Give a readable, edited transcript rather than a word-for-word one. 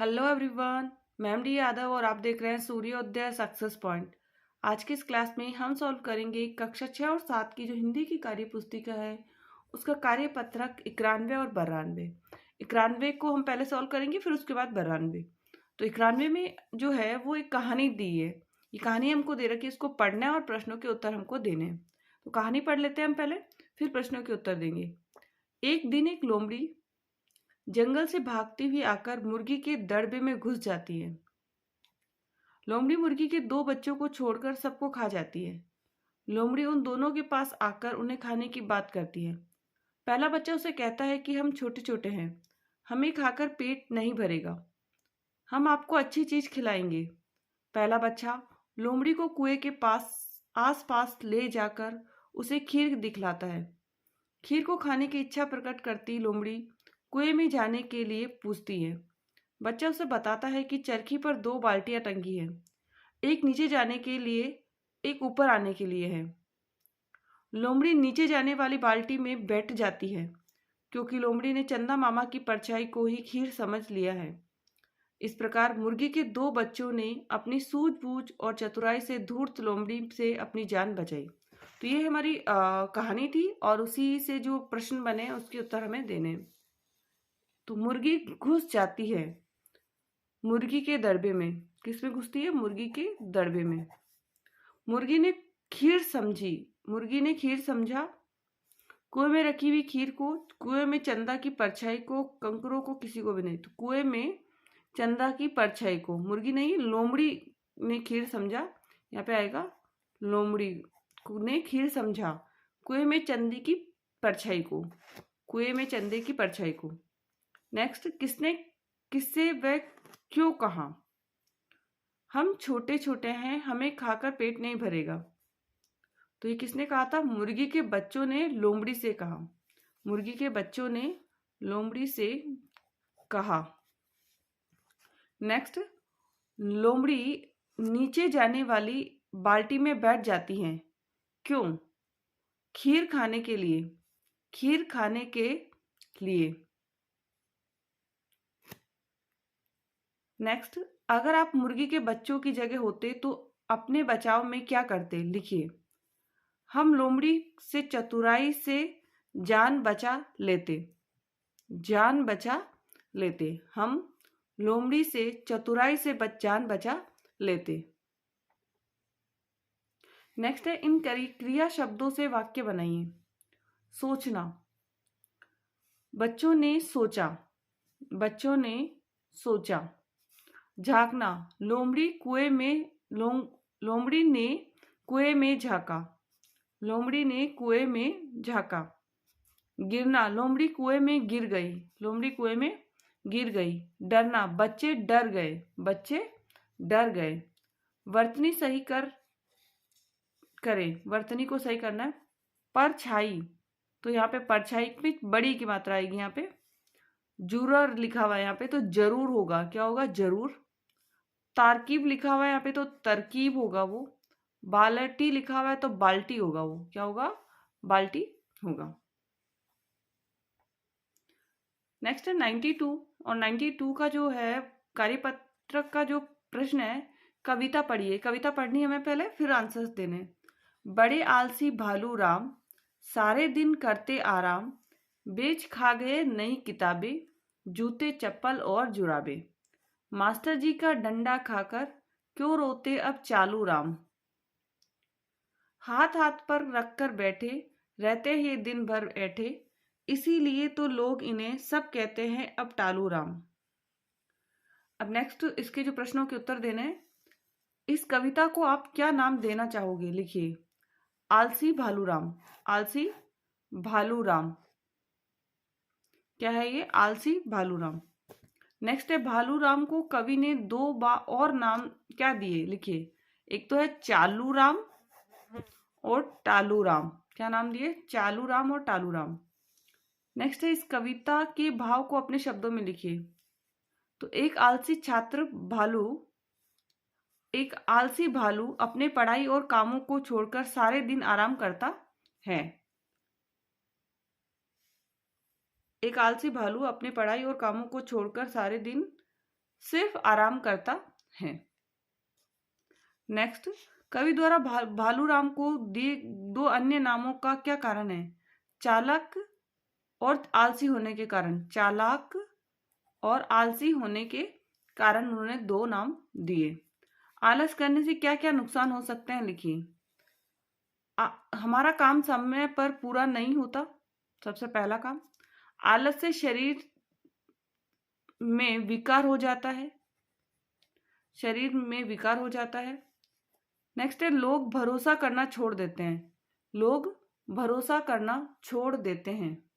Hello everyone. मैं M D Yadav और आप देख रहे हैं सूर्योदय सक्सेस पॉइंट। आज की इस क्लास में हम सॉल्व करेंगे कक्षा 6 और 7 की जो हिंदी की कार्य पुस्तिका है उसका कार्यपत्रक 91 और 92। 91 को हम पहले सॉल्व करेंगे, फिर उसके बाद 92। तो 91 में जो है वो एक कहानी दी है। ये कहानी हमको दे रखी है, इसको पढ़ना है और प्रश्नों के उत्तर हमको देने हैं। तो कहानी पढ़ लेते हैं हम पहले, फिर प्रश्नों के उत्तर देंगे। एक दिन एक लोमड़ी जंगल से भागती हुई आकर मुर्गी के दड़बे में घुस जाती है। लोमड़ी मुर्गी के दो बच्चों को छोड़कर सबको खा जाती है। लोमड़ी उन दोनों के पास आकर उन्हें खाने की बात करती है। पहला बच्चा उसे कहता है कि हम छोटे छोटे हैं, हमें खाकर पेट नहीं भरेगा, हम आपको अच्छी चीज खिलाएंगे। पहला बच्चा लोमड़ी को कुएं के पास आस पास ले जाकर उसे खीर दिखलाता है। खीर को खाने की इच्छा प्रकट करती लोमड़ी कुएं में जाने के लिए पूछती है। बच्चा उसे बताता है कि चरखी पर दो बाल्टियां टंगी हैं, एक नीचे जाने के लिए, एक ऊपर आने के लिए है। लोमड़ी नीचे जाने वाली बाल्टी में बैठ जाती है क्योंकि लोमड़ी ने चंदा मामा की परछाई को ही खीर समझ लिया है। इस प्रकार मुर्गी के दो बच्चों ने अपनी सूझबूझ और चतुराई से धूर्त लोमड़ी से अपनी जान बचाई। तो ये हमारी कहानी थी और उसी से जो प्रश्न बने उसके उत्तर हमें देने हैं। तो मुर्गी घुस जाती है मुर्गी के दड़बे में। किस में घुसती है? मुर्गी के दड़बे में। मुर्गी ने खीर समझी, मुर्गी ने खीर समझा कुएं में रखी हुई खीर को, कुएं में चंदा की परछाई को, कंकरों को, किसी को भी नहीं। तो कुएं में चंदा की परछाई को, मुर्गी नहीं, लोमड़ी ने खीर समझा। यहाँ पे आएगा लोमड़ी ने खीर समझा कुएं में चंदी की परछाई को, कुएं में चंदे की परछाई को। नेक्स्ट, किसने किससे व क्यों कहा? हम छोटे छोटे हैं, हमें खाकर पेट नहीं भरेगा। तो ये किसने कहा था? मुर्गी के बच्चों ने लोमड़ी से कहा। मुर्गी के बच्चों ने लोमड़ी से कहा। नेक्स्ट, लोमड़ी नीचे जाने वाली बाल्टी में बैठ जाती हैं। क्यों? खीर खाने के लिए, खीर खाने के लिए। नेक्स्ट, अगर आप मुर्गी के बच्चों की जगह होते तो अपने बचाव में क्या करते? लिखिए। हम लोमड़ी से चतुराई से जान बचा लेते, जान बचा लेते। हम लोमड़ी से चतुराई से जान बचा लेते। नेक्स्ट है, इन क्रिया शब्दों से वाक्य बनाइए। सोचना, बच्चों ने सोचा, बच्चों ने सोचा। झांकना, लोमड़ी कुएं में लोमड़ी ने कुएं में झांका, लोमड़ी ने कुएं में झांका। गिरना, लोमड़ी कुएं में गिर गई, लोमड़ी कुएं में गिर गई। डरना, बच्चे डर गए, बच्चे डर गए। वर्तनी सही करें, वर्तनी को सही करना है। परछाई, तो यहाँ पे परछाई में बड़ी की मात्रा आएगी। यहाँ पे जरूर लिखा हुआ है, यहाँ पे तो जरूर होगा। क्या होगा? जरूर। तारकीब लिखा हुआ है यहाँ पे तो तरकीब होगा वो। बाल्टी लिखा हुआ है तो बाल्टी होगा वो। क्या होगा? बाल्टी होगा। नेक्स्ट है 92। और 92 का जो है कार्यपत्रक का जो प्रश्न है, कविता पढ़िए। कविता पढ़नी हमें पहले, फिर आंसर्स देने। बड़े आलसी भालू राम, सारे दिन करते आराम, बेच खा गए नई किताबें, जूते चप्पल और जुराबे। मास्टर जी का डंडा खाकर क्यों रोते अब चालू राम। हाथ हाथ पर रखकर बैठे रहते हैं दिन भर ऐठे, इसीलिए तो लोग इन्हें सब कहते हैं अब टालू राम। अब नेक्स्ट इसके जो प्रश्नों के उत्तर देने हैं। इस कविता को आप क्या नाम देना चाहोगे? लिखिए। आलसी भालूराम, आलसी भालूराम। क्या है ये? आलसी भालूराम। नेक्स्ट है, भालूराम को कवि ने दो और नाम क्या दिए? लिखिए। एक तो है चालू राम और टालू राम। क्या नाम दिए? चालू राम और टालू राम। नेक्स्ट है, इस कविता के भाव को अपने शब्दों में लिखिए। तो एक आलसी छात्र भालू, एक आलसी भालू अपने पढ़ाई और कामों को छोड़कर सारे दिन आराम करता है। एक आलसी भालू अपने पढ़ाई और कामों को छोड़कर सारे दिन सिर्फ आराम करता है। नेक्स्ट, कवि द्वारा भालू राम को दिए दो अन्य नामों का क्या कारण है? चालाक और आलसी होने के कारण। चालाक और आलसी होने के कारण उन्होंने दो नाम दिए। आलस करने से क्या क्या नुकसान हो सकते हैं, लिखिए। हमारा काम समय पर पूरा नहीं होता, सबसे पहला काम। आलस से शरीर में विकार हो जाता है, शरीर में विकार हो जाता है। नेक्स्ट है, लोग भरोसा करना छोड़ देते हैं। लोग भरोसा करना छोड़ देते हैं।